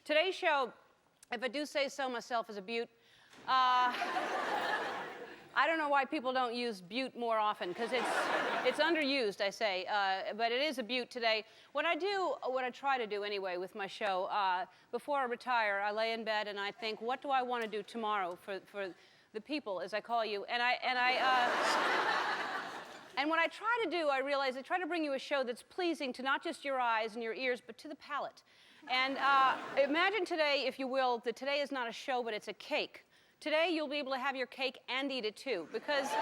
Today's show, if I do say so myself, is a beaut. I don't know why people don't use beaut more often, because it's underused, I say. But it is a beaut today. What I try to do anyway with my show, before I retire, I lay in bed and I think, what do I want to do tomorrow for the people, as I call you? And what I try to do, I realize, I try to bring you a show that's pleasing to not just your eyes and your ears, but to the palate. And imagine today, if you will, that today is not a show, but it's a cake. Today, you'll be able to have your cake and eat it, too, because, yeah.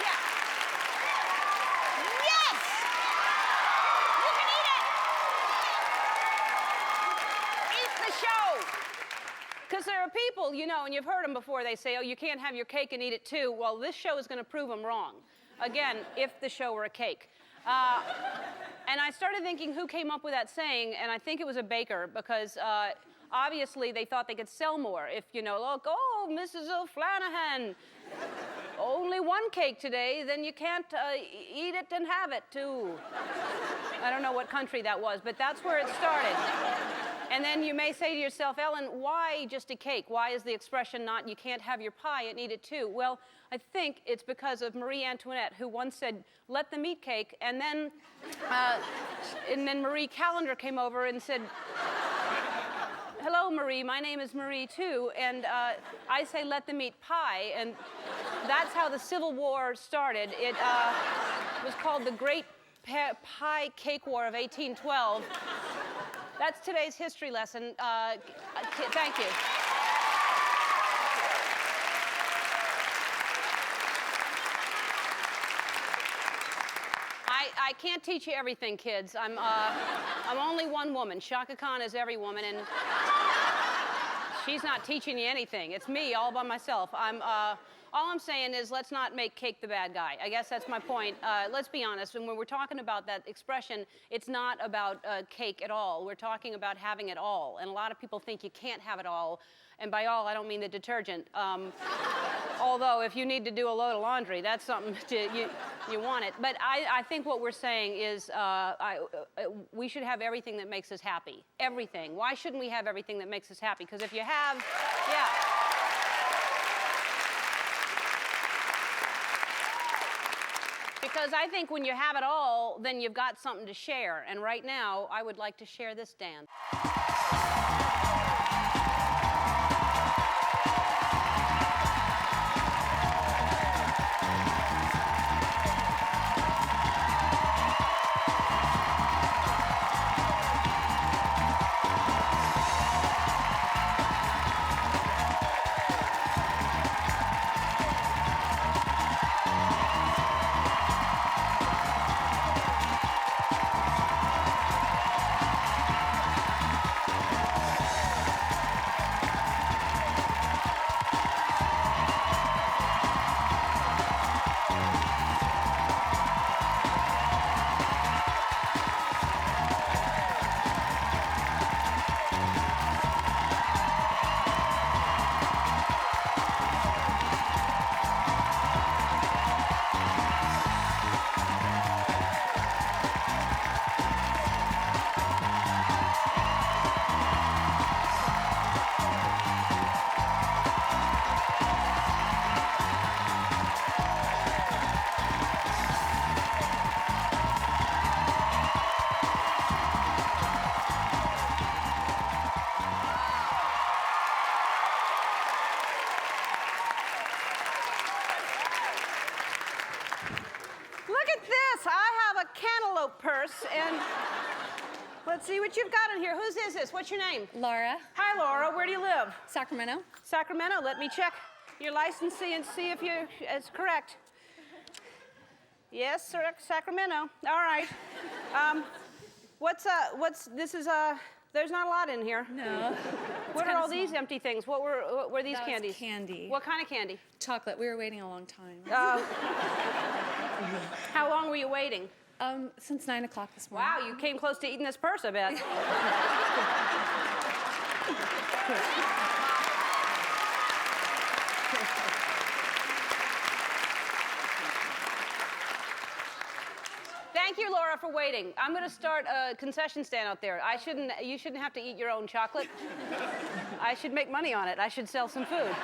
Yeah. Yes! You can eat it! Eat the show! Because there are people, you know, and you've heard them before, they say, oh, you can't have your cake and eat it, too. Well, this show is going to prove them wrong. Again, if the show were a cake. And I started thinking who came up with that saying, and I think it was a baker, because obviously they thought they could sell more. If, you know, look, oh, Mrs. O'Flanahan, only one cake today, then you can't eat it and have it, too. I don't know what country that was, but that's where it started. And then you may say to yourself, Ellen, why just a cake? Why is the expression not, you can't have your pie and eat it too? Well, I think it's because of Marie Antoinette, who once said, let them eat cake, and then Marie Callender came over and said, hello, Marie, my name is Marie, too, and I say let them eat pie, and that's how the Civil War started. It was called the Great Pie Cake War of 1812. That's today's history lesson. Thank you. I can't teach you everything, kids. I'm only one woman. Shaka Khan is every woman, and she's not teaching you anything. It's me all by myself. All I'm saying is let's not make cake the bad guy. I guess that's my point. Let's be honest. And when we're talking about that expression, it's not about cake at all. We're talking about having it all. And a lot of people think you can't have it all. And by all, I don't mean the detergent. Although, if you need to do a load of laundry, that's something you want it. But I think what we're saying is we should have everything that makes us happy. Everything. Why shouldn't we have everything that makes us happy? Because if you have, yeah. Because I think when you have it all, then you've got something to share. And right now, I would like to share this dance. Purse, and let's see what you've got in here. Whose is this? What's your name? Laura. Hi, Laura. Where do you live? Sacramento. Sacramento. Let me check your license and see if it's correct. Yes, sir, Sacramento. All right. There's not a lot in here. No. What are all these empty things? What were these candies? Candy. What kind of candy? Chocolate. We were waiting a long time. How long were you waiting? Since 9 o'clock this morning. Wow, you came close to eating this purse, I bet. Thank you, Laura, for waiting. I'm going to start a concession stand out there. You shouldn't have to eat your own chocolate. I should make money on it. I should sell some food.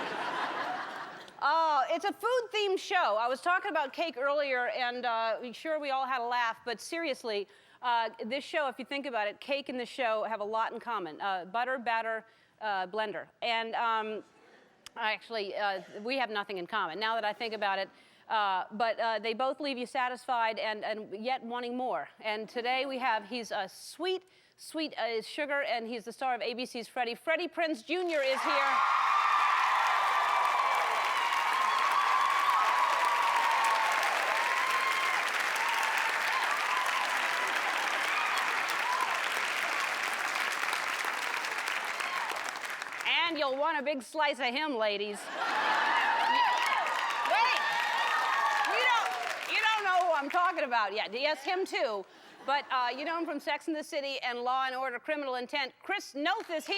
It's a food-themed show. I was talking about cake earlier, and sure, we all had a laugh, but seriously, this show, if you think about it, cake and the show have a lot in common. Butter, batter, blender. And actually, we have nothing in common, now that I think about it. But they both leave you satisfied and yet wanting more. And today we have, he's sweet as sugar, and he's the star of ABC's Freddie. Freddie Prinze Jr. is here. And you'll want a big slice of him, ladies. Wait! You don't know who I'm talking about yet. Yes, him too. But you know him from Sex and the City and Law and Order: Criminal Intent. Chris Noth is here.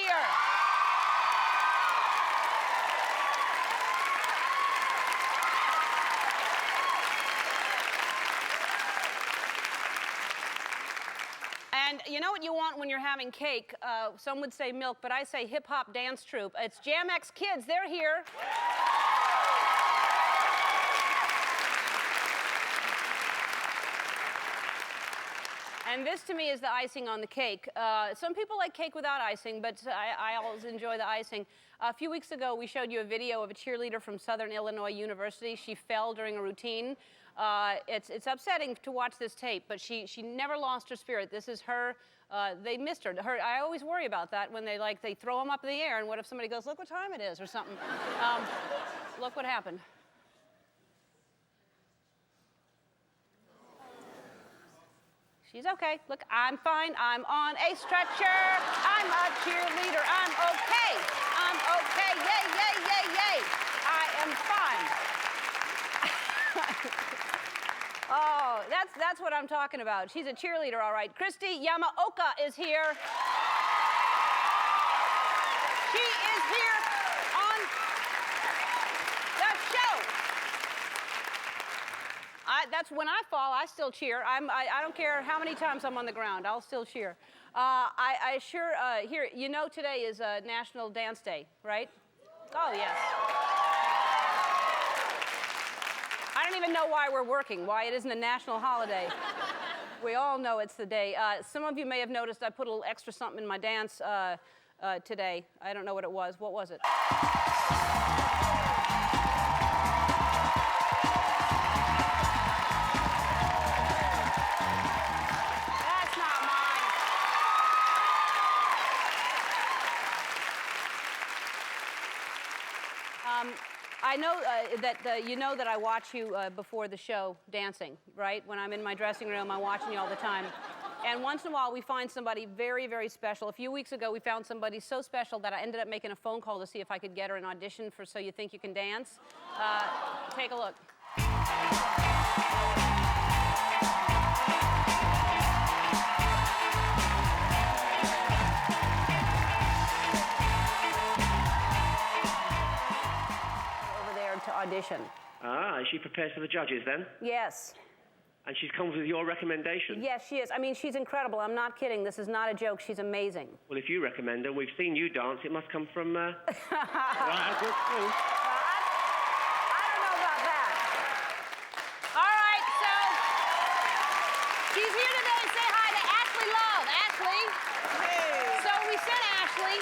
And you know what you want when you're having cake? Some would say milk, but I say hip-hop dance troupe. It's Jam X Kids. They're here. And this, to me, is the icing on the cake. Some people like cake without icing, but I always enjoy the icing. A few weeks ago, we showed you a video of a cheerleader from Southern Illinois University. She fell during a routine. It's upsetting to watch this tape, but she never lost her spirit. This is her. They missed her. I always worry about that when they throw them up in the air, and what if somebody goes, look what time it is, or something. Look what happened. She's okay. Look, I'm fine. I'm on a stretcher. I'm a cheerleader. I'm okay. I'm okay. Yay, yay, yay, yay. I am fine. Oh, that's what I'm talking about. She's a cheerleader, all right. Christy Yamaoka is here. She is here on the show. That's when I fall, I still cheer. I don't care how many times I'm on the ground. I'll still cheer. Here, you know today is National Dance Day, right? Oh, yes. I don't even know why we're working, why it isn't a national holiday. We all know it's the day. Some of you may have noticed I put a little extra something in my dance today. I don't know what it was. What was it? That's not mine. I know that you know that I watch you before the show dancing, right? When I'm in my dressing room, I'm watching you all the time. And once in a while, we find somebody very, very special. A few weeks ago, we found somebody so special that I ended up making a phone call to see if I could get her an audition for So You Think You Can Dance. Take a look. To audition. Ah, is she prepared for the judges then? Yes. And she's come with your recommendation? Yes, she is. I mean, she's incredible. I'm not kidding. This is not a joke. She's amazing. Well, if you recommend her, we've seen you dance. It must come from right, a good school. I don't know about that. All right, so she's here today. Say hi to Ashley Love. Ashley. Hey. So we sent Ashley.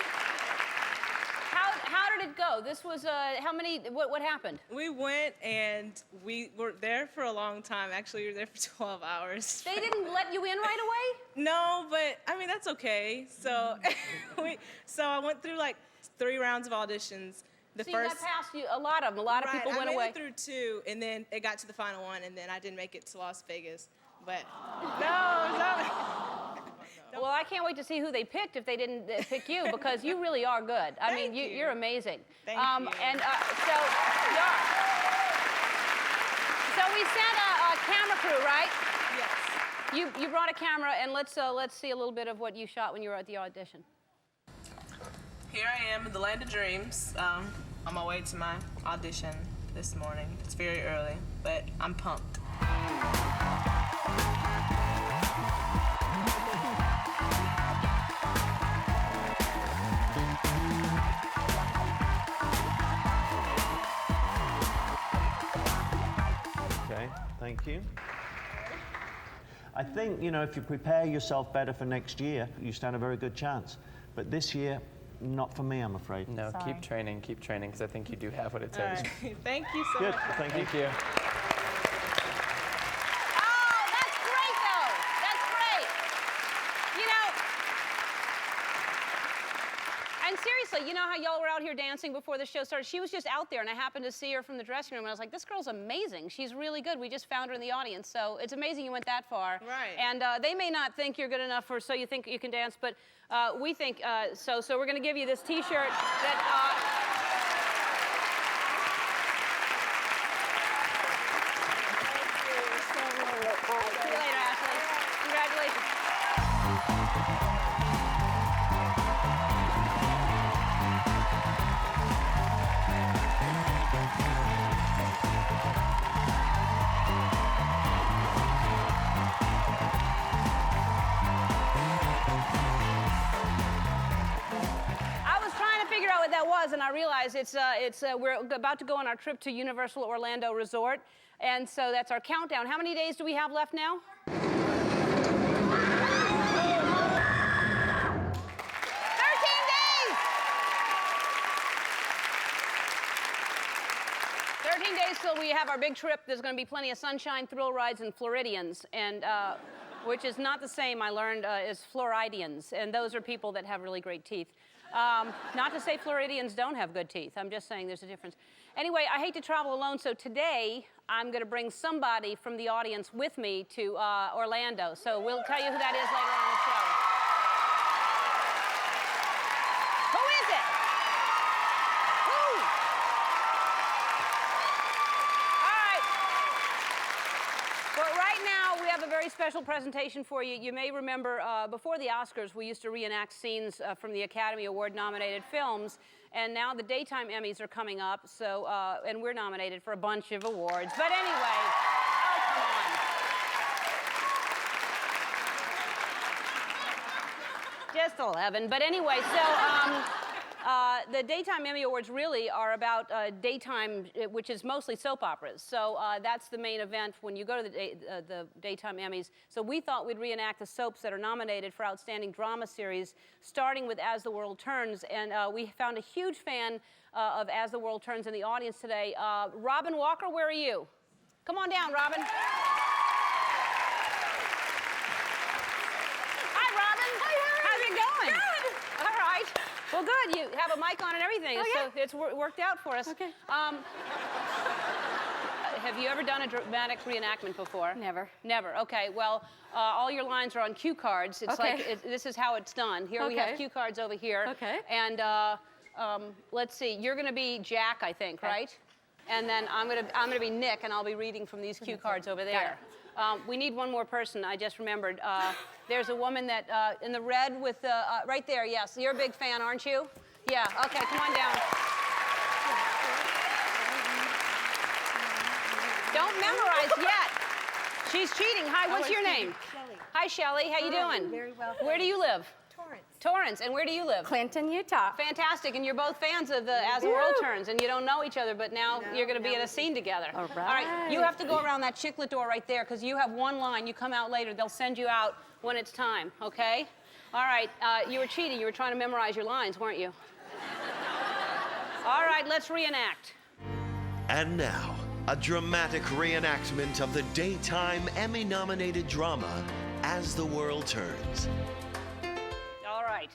How did it go? This was, what happened? We went and we were there for a long time. Actually, we were there for 12 hours. They didn't let you in right away? No, but I mean, that's okay. So, so I went through like 3 rounds of auditions. That passed you, a lot of them. A lot of people went away. I made it through 2, and then it got to the final one, and then I didn't make it to Las Vegas. But no, it was not. Well, I can't wait to see who they picked if they didn't pick you, because you really are good. I mean, you're amazing. Thank you. And so you are. So we sent a camera crew, right? Yes. You brought a camera, and let's see a little bit of what you shot when you were at the audition. Here I am in the land of dreams. On my way to my audition this morning. It's very early, but I'm pumped. Thank you. I think, you know, if you prepare yourself better for next year, you stand a very good chance. But this year, not for me, I'm afraid. No, keep training, because I think you do have what it takes. Right. Thank you so Good, much. thank you. Thank you. Oh, that's great, though. That's great. You know, and seriously, you know how y'all were out here dancing before the show started? She was just out there, and I happened to see her from the dressing room, and I was like, this girl's amazing. She's really good. We just found her in the audience, so it's amazing you went that far. Right. And they may not think you're good enough for So You Think You Can Dance, but we think so. So we're going to give you this T-shirt that... See you later, Ashley. Congratulations. I was trying to figure out what that was, and I realized we're about to go on our trip to Universal Orlando Resort, and so that's our countdown. How many days do we have left now? 13 days! 13 days till we have our big trip. There's going to be plenty of sunshine, thrill rides, and Floridians, and which is not the same, I learned, as Floridians, and those are people that have really great teeth. Not to say Floridians don't have good teeth. I'm just saying there's a difference. Anyway, I hate to travel alone, so today I'm going to bring somebody from the audience with me to Orlando. So we'll tell you who that is later on the show. Who is it? Who? All right. Well, right now we have a very special presentation for you. You may remember before the Oscars, we used to reenact scenes from the Academy Award-nominated films, and now the Daytime Emmys are coming up, so and we're nominated for a bunch of awards. But anyway, oh, come on. Just 11. But anyway, so the Daytime Emmy Awards really are about daytime, which is mostly soap operas. So that's the main event when you go to the Daytime Emmys. So we thought we'd reenact the soaps that are nominated for Outstanding Drama Series, starting with As the World Turns. And we found a huge fan of As the World Turns in the audience today. Robin Walker, where are you? Come on down, Robin. Hi, Robin. Hi, how's it going? Good. All right. Well, good. You have a mic on and everything, so it's worked out for us. Okay. Have you ever done a dramatic reenactment before? Never. Never. Okay. Well, all your lines are on cue cards. It's like this is how it's done. Here we have cue cards over here. Okay. And let's see. You're going to be Jack, I think, right? And then I'm gonna be Nick, and I'll be reading from these cue cards over there. We need one more person. I just remembered. There's a woman that in the red with the right there. Yes, you're a big fan, aren't you? Yeah. Okay, come on down. Don't memorize yet. She's cheating. Hi, what's your name? Shelley. Hi, Shelley. How you doing? Very well. Where do you live? Torrance. Torrance. And where do you live? Clinton, Utah. Fantastic. And you're both fans of the As the World Turns, and you don't know each other, but now you're going to be in a scene together. All right. All right. You have to go around that chiclet door right there, because you have one line. You come out later. They'll send you out when it's time, okay? All right. You were cheating. You were trying to memorize your lines, weren't you? All right. Let's reenact. And now, a dramatic reenactment of the Daytime Emmy-nominated drama, As the World Turns. All right.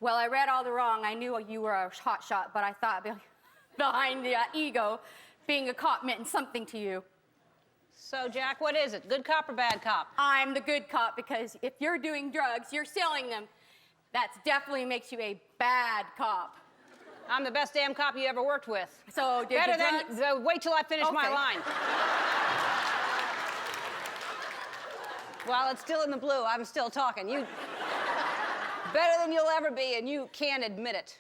Well, I read all the wrong. I knew you were a hot shot, but I thought behind the ego, being a cop meant something to you. So, Jack, what is it? Good cop or bad cop? I'm the good cop, because if you're doing drugs, you're selling them. That definitely makes you a bad cop. I'm the best damn cop you ever worked with. So, did Better the drugs? than wait till I finish my line. While it's still in the blue, I'm still talking. You better than you'll ever be, and you can't admit it.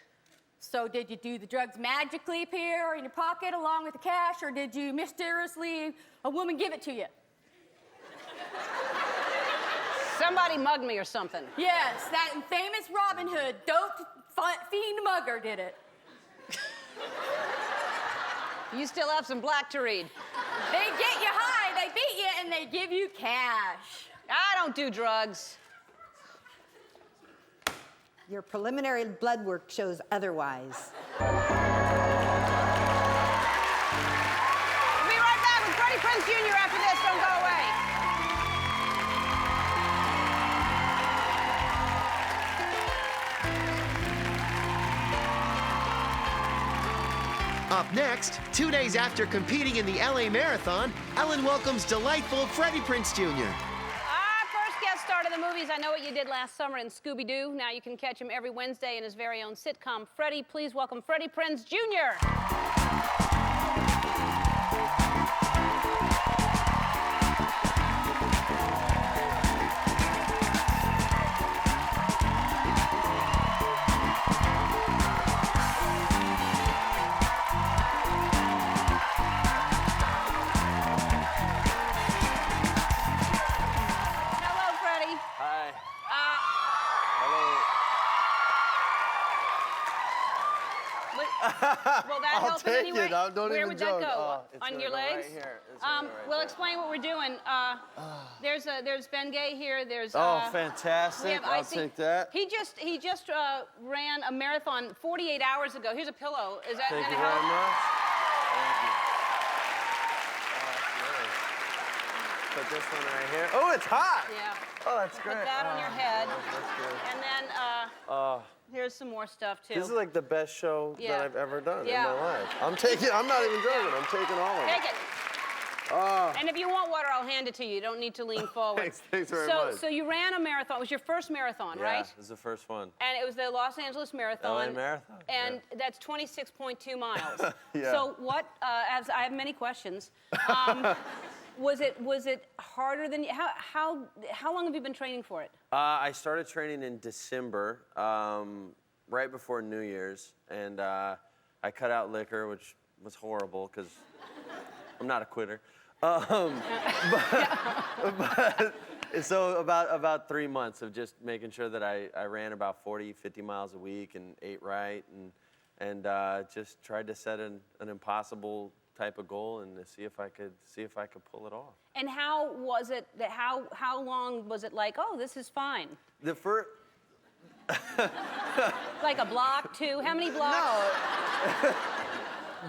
So did you do the drugs magically appear in your pocket along with the cash, or did you mysteriously, a woman give it to you? Somebody mugged me or something. Yes, that famous Robin Hood, dope fiend mugger did it. You still have some black to read. They get you high, they beat you, and they give you cash. I don't do drugs. Your preliminary blood work shows otherwise. We'll be right back with Freddie Prinze Jr. after this. Don't go away. Up next, 2 days after competing in the LA Marathon, Ellen welcomes delightful Freddie Prinze Jr. Our first guest star in the movies. I Know What You Did Last Summer in Scooby-Doo. Now you can catch him every Wednesday in his very own sitcom, Freddie. Please welcome Freddie Prinze Jr. Hello, Freddie. Hi. Will that help in any way? Don't Where even would joke. that go? Oh, it's On gonna your go right legs? here. It's gonna go right we'll there. explain what we're doing. There's Ben Gay here. There's Oh, we fantastic. have I'll Icy. take that. He just ran a marathon 48 hours ago. Here's a pillow. Is that Thank gonna you help? very much. Thank you. Oh, that's great. Put this one right here. Oh, it's hot. Yeah. Oh, that's great. Put that on your head. That's good. And then here's some more stuff too. This is like the best show Yeah. that I've ever done Yeah. in my life. I'm not even joking. I'm taking all of it. Take it. And if you want water, I'll hand it to you. You don't need to lean forward. Thanks very much. So you ran a marathon. It was your first marathon, Yeah, right? this is the first one. And it was the Los Angeles Marathon. LA Marathon. And that's 26.2 miles. Yeah. So what, as I have many questions, was it harder than, how long have you been training for it? I started training in December, right before New Year's, and I cut out liquor, which was horrible because I'm not a quitter. So about 3 months of just making sure that I ran about 40, 50 miles a week and ate right, and just tried to set an impossible type of goal and to see if I could pull it off. And how was it, how long was it like, oh, this is fine? The first. Like a block, two? How many blocks?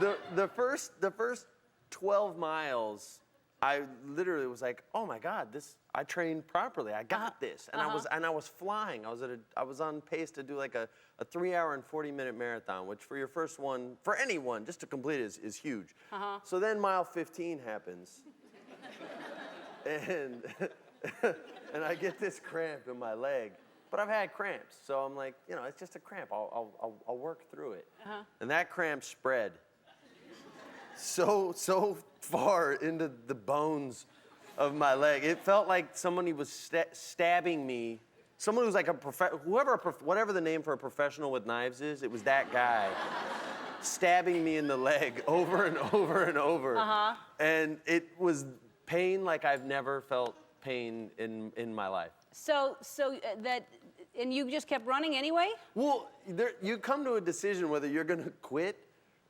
No. the first 12 miles, I literally was like, oh my God, I trained properly. I got this, and I was flying. I was on pace to do like a 3-hour and 40-minute marathon, which for your first one, for anyone, just to complete it is huge. So then mile 15 happens, and and I get this cramp in my leg. But I've had cramps, so I'm like, it's just a cramp. I'll work through it. And that cramp spread so far into the bones of my leg. It felt like somebody was stabbing me. Someone who's like whatever the name for a professional with knives is, it was that guy stabbing me in the leg over and over and over. And it was pain like I've never felt pain in my life. And you just kept running anyway? Well, you come to a decision whether you're going to quit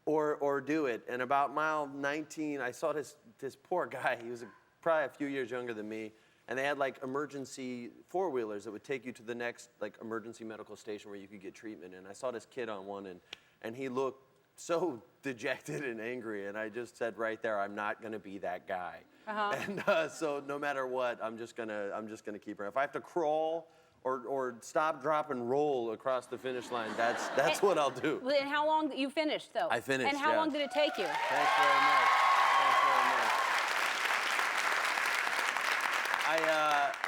or do it. And about mile 19, I saw this poor guy. He was probably a few years younger than me. And they had like emergency four-wheelers that would take you to the next like emergency medical station where you could get treatment. And I saw this kid on one, and he looked so dejected and angry. And I just said right there, I'm not going to be that guy. And so no matter what, I'm just gonna keep running. If I have to crawl or stop, drop, and roll across the finish line, that's what I'll do. And how long you finished though? I finished. And how long did it take you? Thanks very much.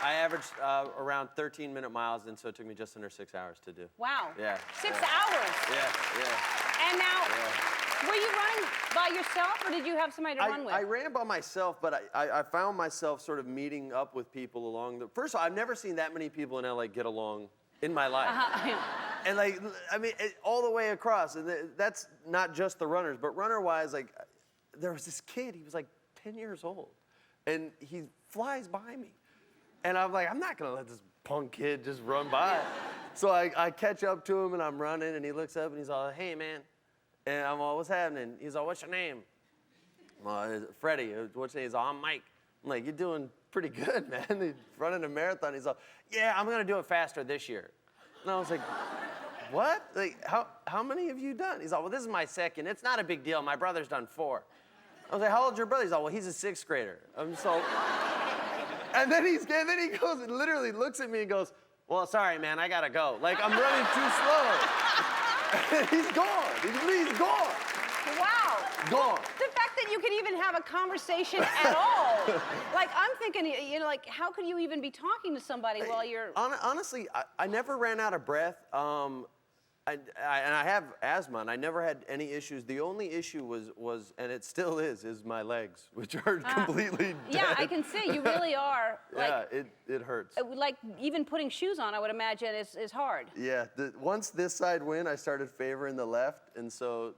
I averaged around 13-minute miles, and so it took me just under 6 hours to do. Wow. Yeah. 6 hours. Yeah. And now, were you running by yourself, or did you have somebody to run with? I ran by myself, but I found myself sort of meeting up with people along the. First of all, I've never seen that many people in LA get along in my life. And like, I mean, all the way across. And that's not just the runners, but runner-wise, like, there was this kid. He was like 10 years old, and he flies by me, and I'm like, I'm not gonna let this punk kid just run by. So I catch up to him, and I'm running, and he looks up, and he's all, hey, man. And I'm all, what's happening? He's all, what's your name? Freddie, what's his name? He's all, I'm Mike. I'm like, you're doing pretty good, man. He's running a marathon. He's all, yeah, I'm gonna do it faster this year. And I was like, what? Like, how many have you done? He's all, well, this is my second. It's not a big deal. My brother's done 4. I was like, how old's your brother? He's all, well, he's a 6th grader. I'm so, and then he goes and literally looks at me and goes, well, sorry, man, I gotta go. Like, I'm running too slow. He's gone. He's gone. Wow. Gone. The fact that you can even have a conversation at all. Like, I'm thinking, you know, like, how could you even be talking to somebody while you're... Honestly, I never ran out of breath. And I have asthma, and I never had any issues. The only issue was, and it still is my legs, which are completely dead. Yeah, I can see. You really are. Like, yeah, it hurts. Like, even putting shoes on, I would imagine, is hard. Yeah, once this side went, I started favoring the left, and so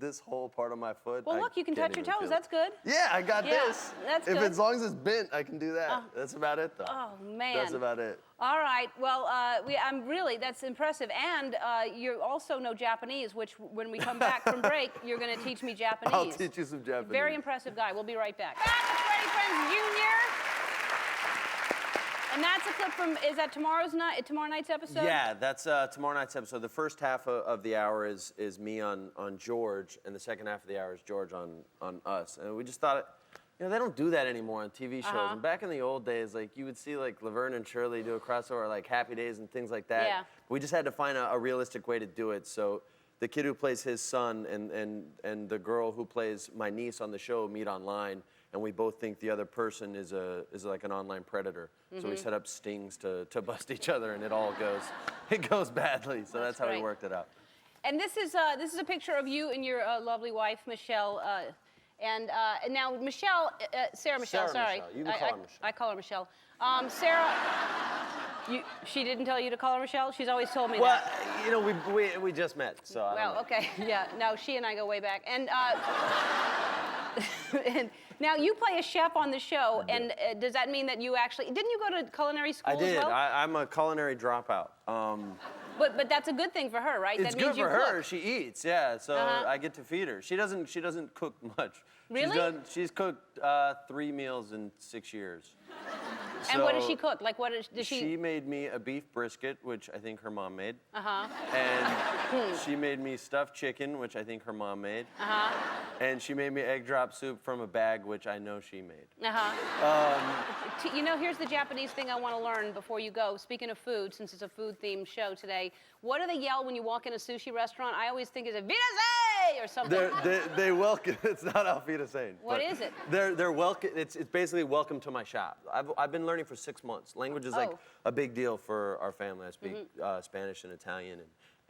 this whole part of my foot. Well, look, you can touch your toes. That's good. Yeah, I got this. That's good. good. As long as it's bent, I can do that. That's about it, though. Oh, man. That's about it. All right. Well, that's impressive. And you also know Japanese, which when we come back from break, you're going to teach me Japanese. I'll teach you some Japanese. Very impressive guy. We'll be right back. Back with Freddie Prinze Jr. And that's a clip from, is that tomorrow night's episode? Yeah, that's tomorrow night's episode. The first half of the hour is me on George, and the second half of the hour is George on us. And we just thought, you know, they don't do that anymore on TV shows. And back in the old days, like, you would see, like, Laverne and Shirley do a crossover, like Happy Days and things like that. Yeah. We just had to find a realistic way to do it. So the kid who plays his son and the girl who plays my niece on the show meet online, and we both think the other person is like an online predator. So we set up stings to bust each other, and it goes badly. So that's how we worked it out. And this is a picture of you and your lovely wife, Michelle. And now Michelle, Sarah Michelle, sorry. Michelle. You can call her Michelle. I call her Michelle. Sarah, she didn't tell you to call her Michelle? She's always told me that. Well, you know, we just met, so I don't know. Okay, yeah. No, she and I go way back. And, and now you play a chef on the show, and does that mean that you actually, didn't you go to culinary school I did. as well? I'm a culinary dropout. But that's a good thing for her, right? It's that means good for her. Cook. She eats, yeah. So I get to feed her. She doesn't cook much. Really? She's cooked 3 meals in 6 years. And what does she cook? Like, what does she? She made me a beef brisket, which I think her mom made. And she made me stuffed chicken, which I think her mom made. And she made me egg drop soup from a bag, which I know she made. You know, here's the Japanese thing I want to learn before you go. Speaking of food, since it's a food-themed show today, what do they yell when you walk in a sushi restaurant? I always think it's a "Wiedersehen" or something. They welcome. It's not Auf Wiedersehen. What is it? They're welcome. It's basically welcome to my shop. I've been learning for 6 months. Language is like a big deal for our family. I speak Spanish and Italian,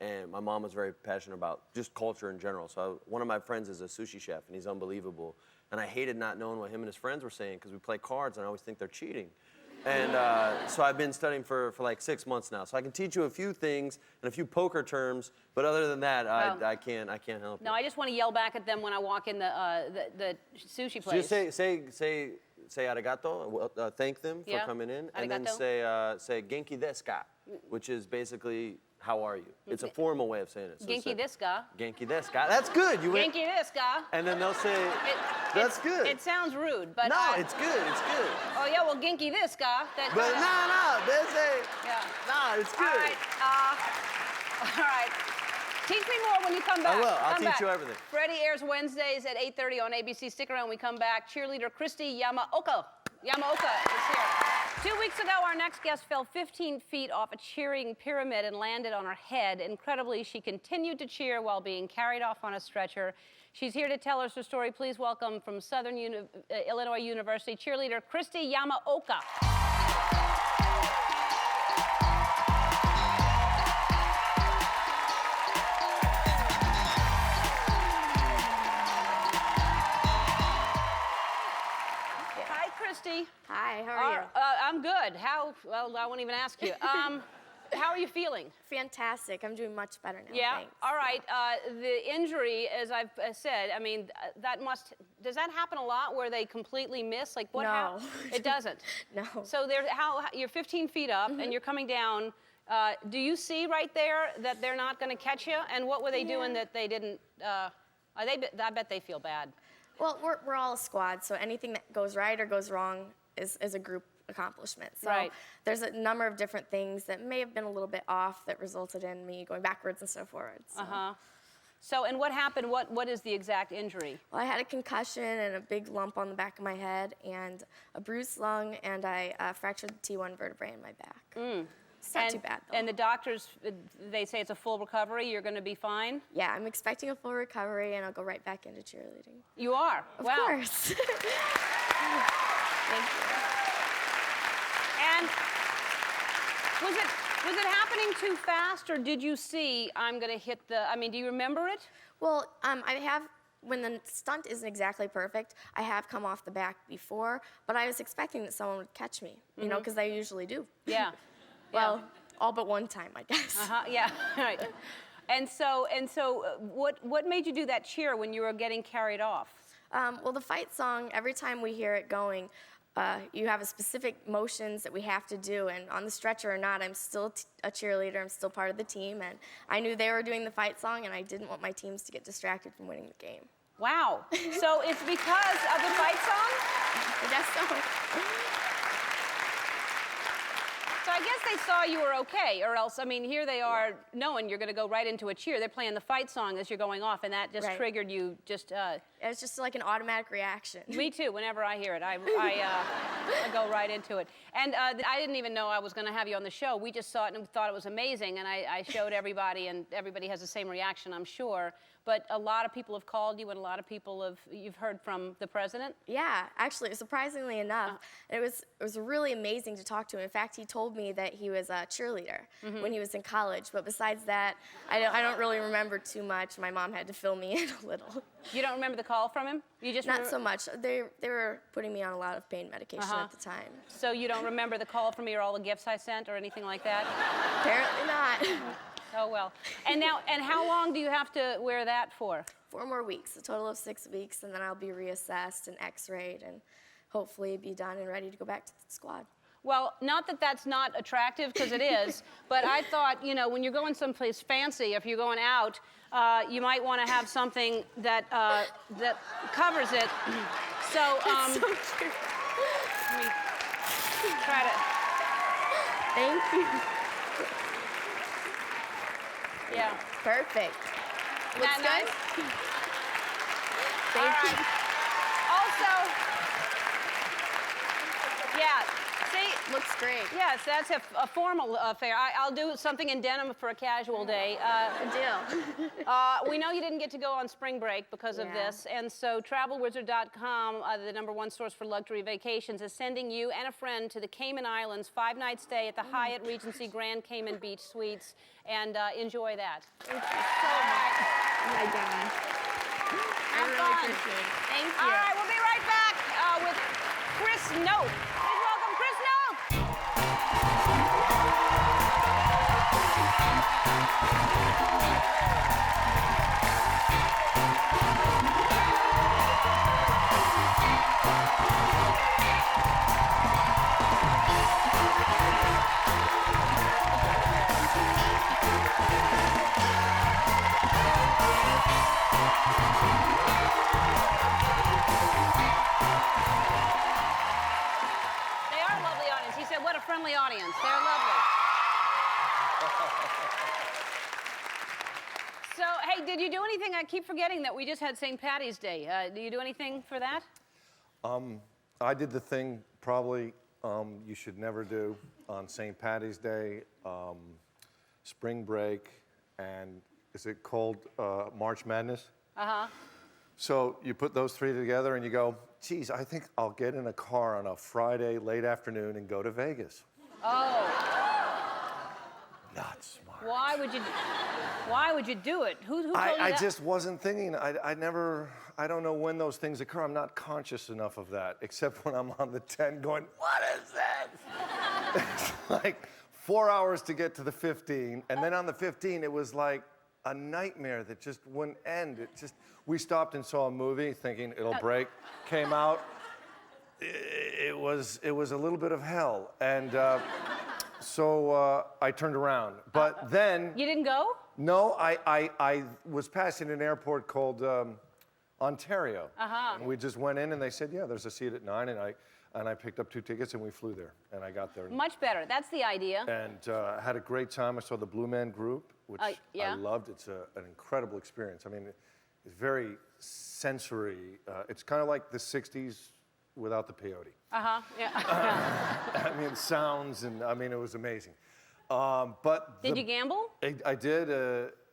and my mom was very passionate about just culture in general. So one of my friends is a sushi chef, and he's unbelievable. And I hated not knowing what him and his friends were saying because we play cards, and I always think they're cheating. And so I've been studying for like 6 months now. So I can teach you a few things and a few poker terms, but other than that, I can't help you. No, I just want to yell back at them when I walk in the sushi place. So just say arigato, thank them for coming in, and then say genki desu ka, which is basically how are you? It's a formal way of saying it. So Genki desu ka. Genki desu ka. That's good. You went. Genki desu ka. And then they'll say, that's good. It sounds rude, but no, it's good. It's good. Oh yeah, well genki desu ka. But no, they say. Yeah. No, it's good. All right. Teach me more when you come back. I will. I'll Come teach back. you everything. Freddie airs Wednesdays at 8:30 on ABC. Stick around when we come back. Cheerleader Christy Yamaoka is here. 2 weeks ago, our next guest fell 15 feet off a cheering pyramid and landed on her head. Incredibly, she continued to cheer while being carried off on a stretcher. She's here to tell us her story. Please welcome from Southern Illinois University, cheerleader Christy Yamaoka. Christy. Hi, how are you? I'm good. Well, I won't even ask you. How are you feeling? Fantastic. I'm doing much better now. Yeah? Thanks. All right. The injury, as I've said, I mean, does that happen a lot where they completely miss? Like, what No. It doesn't? No. So you're 15 feet up and you're coming down. Do you see right there that they're not going to catch you? And what were they doing that they didn't, I bet they feel bad. Well, we're all a squad, so anything that goes right or goes wrong is a group accomplishment. So Right. there's a number of different things that may have been a little bit off that resulted in me going backwards and so forth. So. So, and what happened? What is the exact injury? Well, I had a concussion and a big lump on the back of my head and a bruised lung, and I fractured the T1 vertebrae in my back. It's not too bad, though. And the doctors, they say it's a full recovery. You're going to be fine? Yeah, I'm expecting a full recovery, and I'll go right back into cheerleading. You are? Of Wow. course. Thank you. And was it happening too fast, or did you see, I'm going to hit the, I mean, do you remember it? Well, I have, when the stunt isn't exactly perfect, I have come off the back before, but I was expecting that someone would catch me, you know, because they usually do. Yeah. Well, all but one time, I guess. Yeah, right. And so, what made you do that cheer when you were getting carried off? Well, the fight song, every time we hear it going, you have a specific motions that we have to do, and on the stretcher or not, I'm still a cheerleader, I'm still part of the team, and I knew they were doing the fight song, and I didn't want my teams to get distracted from winning the game. Wow. So it's because of the fight song? I guess so. So I guess they saw you were okay, or else, I mean, here they are knowing you're going to go right into a cheer. They're playing the fight song as you're going off, and that just triggered you just... It's just like an automatic reaction. Me too. Whenever I hear it, I go right into it. And I didn't even know I was going to have you on the show. We just saw it and thought it was amazing, and I showed everybody, and everybody has the same reaction, I'm sure. But a lot of people have called you, and a lot of people you've heard from the president? Yeah, actually, surprisingly enough, it was really amazing to talk to him. In fact, he told me that he was a cheerleader when he was in college. But besides that, I don't really remember too much. My mom had to fill me in a little. You don't remember the call from him? You just Not so much. They were putting me on a lot of pain medication at the time. So you don't remember the call from me or all the gifts I sent or anything like that? Apparently not. Oh, well. And how long do you have to wear that for? 4 more weeks, a total of 6 weeks, and then I'll be reassessed and x-rayed and hopefully be done and ready to go back to the squad. Well, not that that's not attractive, because it is, but I thought, you know, when you're going someplace fancy, if you're going out, you might want to have something that that covers it. So, That's so cute. let me try to... Thank you. Yeah. Perfect. Looks Isn't that good? nice? Thank you. Also, yeah, see? Looks great. Yes, that's a formal affair. I'll do something in denim for a casual day. Good deal. We know you didn't get to go on spring break because of this, and so TravelWizard.com, the #1 source for luxury vacations, is sending you and a friend to the Cayman Islands, 5-night stay at the Hyatt Regency Grand Cayman Beach Suites, and enjoy that. Thank you so much. Oh my God. I really appreciate it. Thank you. All right, we'll be right back with Chris Noth. Please welcome Chris Noth. They are a lovely audience. He said, what a friendly audience. They're lovely. So, hey, did you do anything? I keep forgetting that we just had St. Patty's Day. Do you do anything for that? I did the thing probably you should never do on St. Patty's Day, spring break, and is it called March Madness? Uh-huh. So you put those 3 together and you go, geez, I think I'll get in a car on a Friday late afternoon and go to Vegas. Oh. Not smart. Why would you do it? Who told you that? I just wasn't thinking. I don't know when those things occur. I'm not conscious enough of that, except when I'm on the 10 going, what is this? It's like 4 hours to get to the 15, and then on the 15, it was like a nightmare that just wouldn't end. We stopped and saw a movie thinking it'll break, came out. It was a little bit of hell, and so I turned around. But then... You didn't go? No, I was passing an airport called Ontario. Uh-huh. And we just went in and they said, yeah, there's a seat at 9, and I picked up 2 tickets and we flew there, and I got there. Much better. That's the idea. And had a great time. I saw the Blue Man Group, which yeah. I loved. It's an incredible experience. I mean, it's very sensory. It's kind of like the 60s without the peyote. Uh-huh, yeah. I mean, sounds, and I mean, it was amazing. But Did you gamble? I did,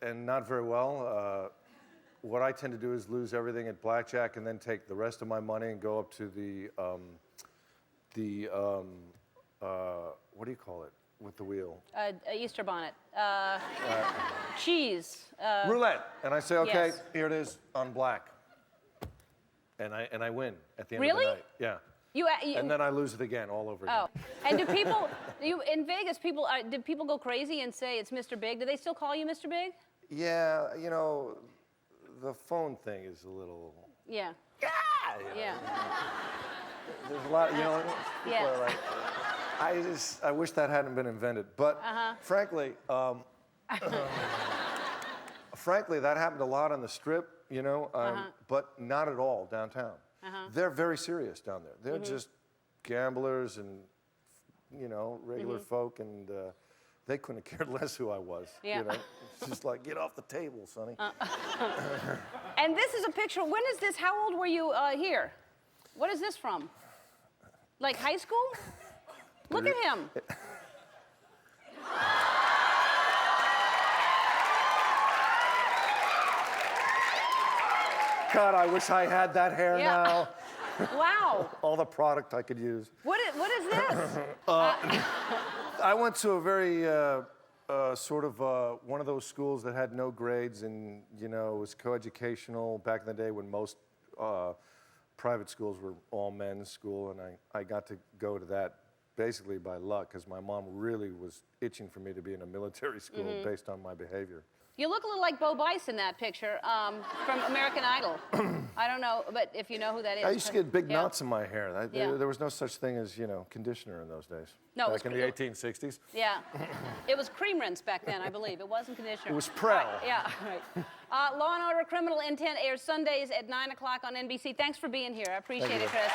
and not very well. What I tend to do is lose everything at blackjack and then take the rest of my money and go up to the what do you call it with the wheel? Easter bonnet. Cheese. Roulette. And I say, okay, yes. here it is on black. And I win at the end Really? of the night. Yeah. You, and then I lose it again all over again. Oh, and do people, in Vegas, did people go crazy and say it's Mr. Big? Do they still call you Mr. Big? Yeah, you know, the phone thing is a little... Yeah. Yeah. There's a lot, you know, people Yeah. are like, I wish that hadn't been invented. But frankly, frankly, that happened a lot on the Strip, you know, but not at all downtown. They're very serious down there. They're just gamblers and, you know, regular folk, and they couldn't have cared less who I was. Yeah. You know? It's just like, get off the table, sonny. And this is a picture. When is this? How old were you here? What is this from? Like high school? Look at him. God, I wish I had that hair now. Wow. All the product I could use. What is this? I went to a very sort of one of those schools that had no grades, and you know, it was coeducational back in the day when most private schools were all men's school, and I got to go to that basically by luck, because my mom really was itching for me to be in a military school based on my behavior. You look a little like Bo Bice in that picture from American Idol. I don't know, but if you know who that is. I used to get big knots in my hair. Yeah. There was no such thing as, you know, conditioner in those days. No, back in the 1860s. Yeah. It was cream rinse back then, I believe. It wasn't conditioner. It was Prel. Yeah, right. Law & Order Criminal Intent airs Sundays at 9 o'clock on NBC. Thanks for being here. I appreciate it, Chris.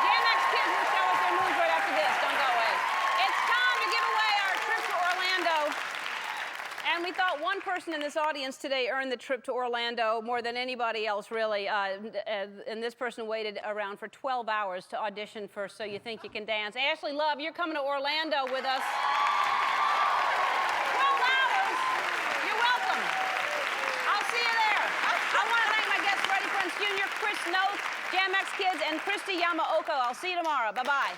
Jam-X Kids will show us their moves right after this. Don't go away. It's time to give away our trip to Orlando. And we thought one person in this audience today earned the trip to Orlando more than anybody else, really. And this person waited around for 12 hours to audition for So You Think You Can Dance. Ashley Love, you're coming to Orlando with us. 12 hours? You're welcome. I'll see you there. I want to thank my guests, Freddie Prinze Jr., Chris Noth, Jam-X Kids, and Christy Yamaoka. I'll see you tomorrow. Bye-bye.